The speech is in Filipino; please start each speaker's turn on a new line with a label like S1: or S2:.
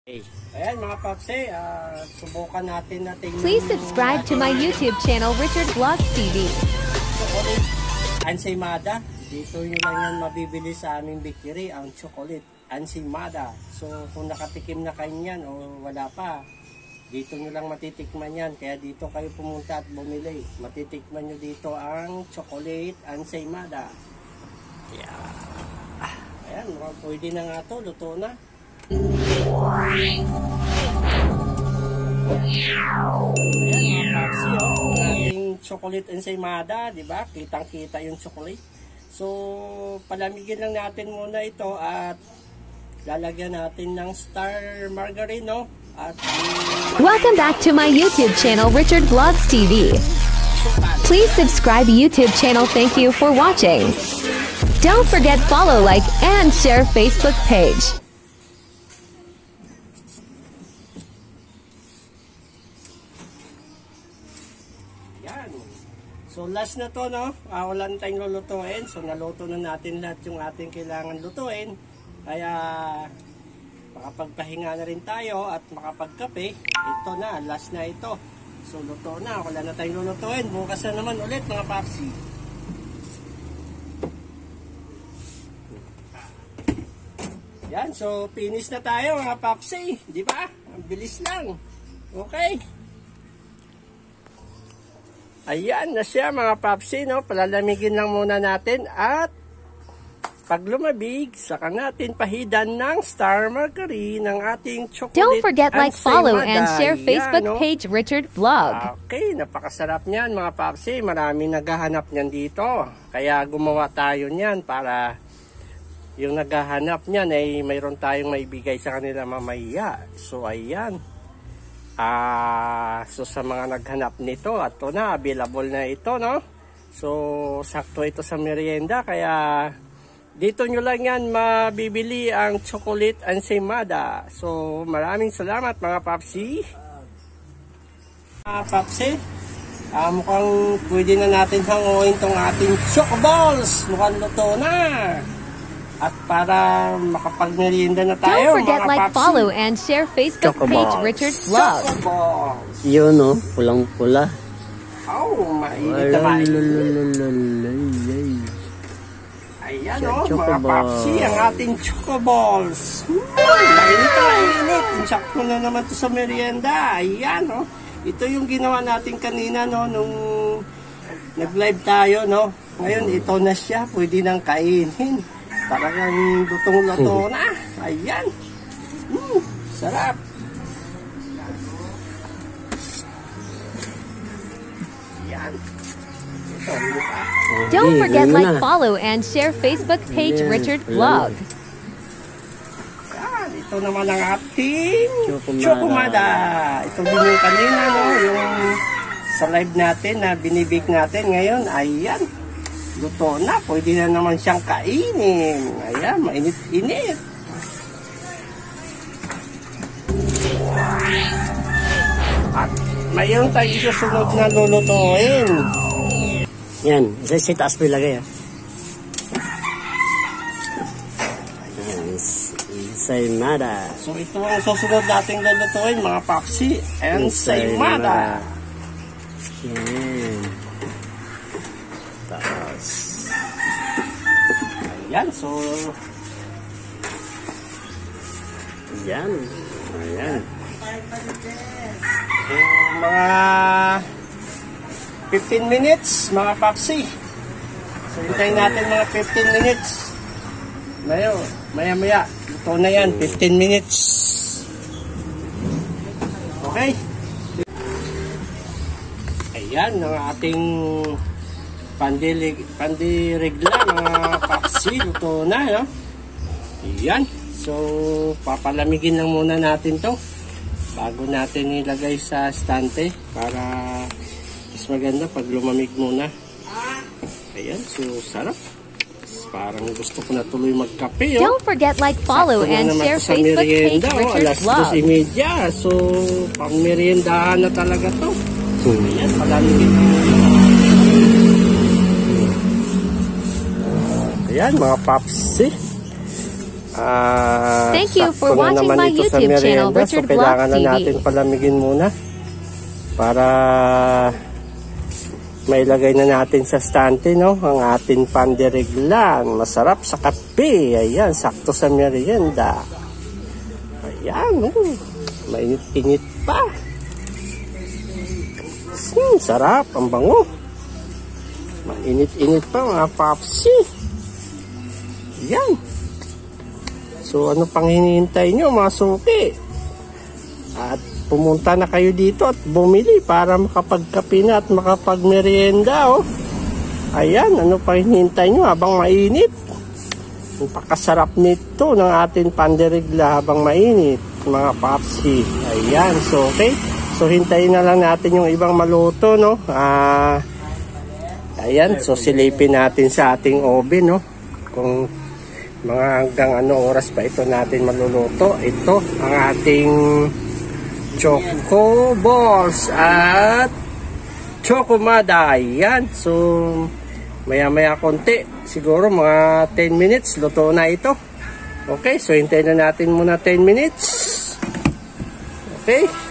S1: Ayan mga papsi, subukan natin na tingnan.
S2: Please subscribe to my YouTube channel, Richard Vlogs TV.
S1: Chocolate Ensaymada. Dito nyo lang yan mabibili sa aming bakery, ang chocolate Ensaymada. So kung nakatikim na kayo yan o wala pa, dito nyo lang matitikman yan. Kaya dito kayo pumunta at bumili. Matitikman nyo dito ang chocolate Ensaymada. Yeah. Ayan, pwede na nga to, luto na. Ayan mga papsi, ating chocolate ensaymada, diba? Kitang-kita yung chocolate. So, palamigin lang natin muna ito at lalagyan natin ng star margarine, no? At
S2: welcome back to my YouTube channel, Richard Vlogs TV. Please subscribe YouTube channel. Thank you for watching. Don't forget follow, like, and share Facebook page.
S1: So last na to, no? Wala na tayong lulutuin. So naluto na natin lahat yung ating kailangan lutuin. Kaya makapagpahinga na rin tayo at makapagkape. Ito na, last na ito. So luto na, wala na tayong lulutuin. Bukas na naman ulit mga papsi. Yan, so finish na tayo mga papsi. Di ba? Ang bilis lang. Okay. Ayan na siya mga papsi, no? Palalamigin lang muna natin at pag lumabig, saka natin pahidan ng star margarine ng ating chocolate.
S2: Don't forget like, follow, and share Facebook page, Richard Vlog.
S1: Okay, napakasarap niyan mga papsi. Maraming naghahanap niyan dito. Kaya gumawa tayo niyan para yung naghahanap niyan ay mayroon tayong maibigay sa kanila mamaya. So ayan. So sa mga naghanap nito, at ito na, available na ito, no? So sakto ito sa merienda, kaya dito nyo lang yan mabibili ang chocolate ensaymada. So maraming salamat mga papsi. Papsi, mukhang pwede na natin hanguin tong ating chocoballs. Mukhang luto na. At para makapagmerienda na tayo,
S2: don't forget like, papsi, follow, and share Facebook page, Richard Vlog.
S3: Yun, no? Pulang-pula.
S1: Oh, mainit na mainit. Ayan, oh, mga papsi, ang ating chocoballs. Mainit na mainit. Insakto na naman to sa merienda. Ayan, oh. Ito yung ginawa natin kanina, no? Nung nag-live tayo, no? Ngayon, ito na siya. Pwede nang kainin. Talagang lutong-luto na. Ayan. Sarap. Ayan. Ito,
S2: don't forget like, follow, and share Facebook page, Richard Vlog.
S1: Ayan. Ito naman ang ating chocolate. Ito din yung kanina, no? Yung sa live natin na binibig natin ngayon. Ayan. Luto na, pwede na naman siyang kainin. Ayan, mainit-init. At mayroon tayo susunod na lulutuin.
S3: Yan, sa taas po ilagay, ha? Ensaymada.
S1: So ito ang susunod nating lulutuin, mga papsi. Ensaymada.
S3: Yan.
S1: Ayan, so
S3: yan. Ayan.
S1: So mga 15 minutes mga papsi. So hintayin natin mga 15 minutes. Maya ito na yan, 15 minutes. Okay. Ayan ang ating pandirigla mga papsi, luto na, no? Ayan. So papalamigin lang muna natin to bago natin ilagay sa stante para mas maganda pag lumamig muna. Ayan, so sarap. Parang gusto ko na tuloy magkape, oh.
S2: Don't forget like, follow, and share Facebook page, Richard Vlog.
S1: 2:30. So pang meriendahan na talaga to. Ayan, palamigin lang muna. Ayan mga papsi.
S2: Thank you for
S1: sakto na
S2: watching
S1: naman
S2: my
S1: ito sa
S2: YouTube channel,
S1: merienda.
S2: Richard
S1: So kailangan
S2: Vlogs
S1: na
S2: TV.
S1: natin palamigin muna para mailagay na natin sa stante, no, ang ating pandiriglan. Masarap sa kape. Ayan, sakto sa merienda. Ayan, mainit-init pa. Sarap, ang bango. Mainit-init pa mga papsi. Ayan. So ano pang hinihintay nyo mga suki? At pumunta na kayo dito at bumili para makapagkape na at makapagmerienda, oh. Ayan, ano pang hinihintay nyo habang mainit? Napakasarap nito ng ating pandirigla habang mainit mga papsi. Ayan, so okay. So hintayin na lang natin yung ibang maluto, no. Ayan, so silipin natin sa ating oven, no. Kung mga hanggang ano oras pa ito natin maluluto. Ito ang ating choco balls at chokomada. Ayan, so maya konti, siguro mga 10 minutes luto na ito. Okay, so hintayin na natin muna 10 minutes. Okay.